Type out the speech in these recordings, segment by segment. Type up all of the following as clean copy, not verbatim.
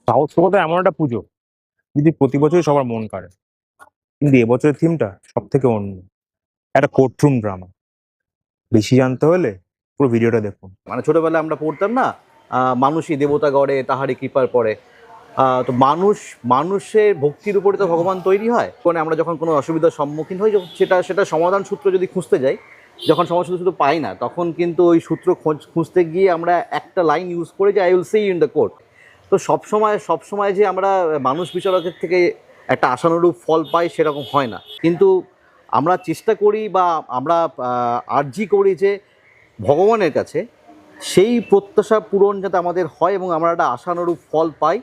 South Kolkata এমন একটা পুজো যদি প্রতি বছরই সবার মন কাড়ে, কিন্তু এবছরের থিমটা সব থেকে অন্য। একটা কোর্টরুম ড্রামা। বেশি জানতে হলে পুরো ভিডিওটা দেখুন। মানে ছোটবেলায় আমরা পড়তাম না, মানুষই দেবতা গড়ে তাহারই কৃপার পরে। তো মানুষের ভক্তির উপরে তো ভগবান তৈরি হয়। মানে আমরা যখন কোনো অসুবিধার সম্মুখীন হই, সেটা সেটা সমাধান সূত্র যদি খুঁজতে যাই, যখন সমাধান সূত্র পাই না, তখন কিন্তু ওই সূত্র খুঁজতে গিয়ে আমরা একটা লাইন ইউজ করে যে I will see in the court. তো সবসময় যে আমরা মানুষ বিচারকের থেকে একটা আশানুরূপ ফল পাই সেরকম হয় না। কিন্তু আমরা চেষ্টা করি বা আমরা আর্জি করি যে ভগবানের কাছে সেই প্রত্যাশা পূরণ যাতে আমাদের হয় এবং আমরা একটা আশানুরূপ ফল পাই।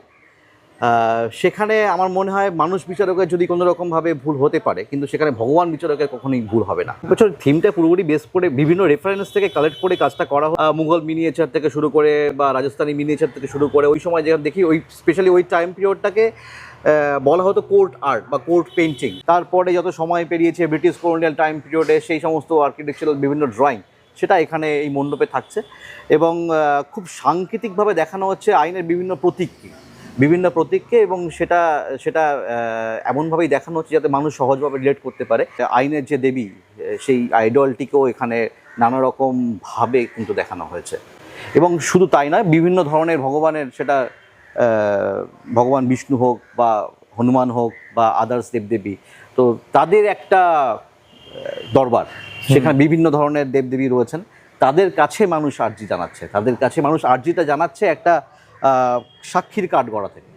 সেখানে আমার মনে হয় মানুষ বিচারকের যদি কোনো রকমভাবে ভুল হতে পারে, কিন্তু সেখানে ভগবান বিচারকের কখনোই ভুল হবে না। বছর থিমটা পুরোপুরি বেস করে বিভিন্ন রেফারেন্স থেকে কালেক্ট করে কাজটা করা হয়। মুঘল মিনিয়েচার থেকে শুরু করে বা রাজস্থানী মিনিয়েচার থেকে শুরু করে ওই সময় যেখানে দেখি ওই স্পেশালি ওই টাইম পিরিয়ডটাকে বলা হতো কোর্ট আর্ট বা কোর্ট পেন্টিং। তারপরে যত সময় পেরিয়েছে ব্রিটিশ কলোনিয়াল টাইম পিরিয়ডে সেই সমস্ত আর্কিটেকচারাল বিভিন্ন ড্রয়িং, সেটা এখানে এই মণ্ডপে থাকছে। এবং খুব সাংকেতিকভাবে দেখানো হচ্ছে আইনের বিভিন্ন প্রতীককে, এবং সেটা সেটা এমনভাবেই দেখানো হচ্ছে যাতে মানুষ সহজভাবে রিলেট করতে পারে। আইনের যে দেবী, সেই আইডলটিকেও এখানে নানা রকমভাবে কিন্তু দেখানো হয়েছে। এবং শুধু তাই নয়, বিভিন্ন ধরনের ভগবানের, সেটা ভগবান বিষ্ণু হোক বা হনুমান হোক বা আদার্স দেবদেবী, তো তাদের একটা দরবার, সেখানে বিভিন্ন ধরনের দেবদেবী রয়েছেন। তাদের কাছে মানুষ আর্জিটা জানাচ্ছে একটা সাক্ষীর কাঠ গড়া থেকে।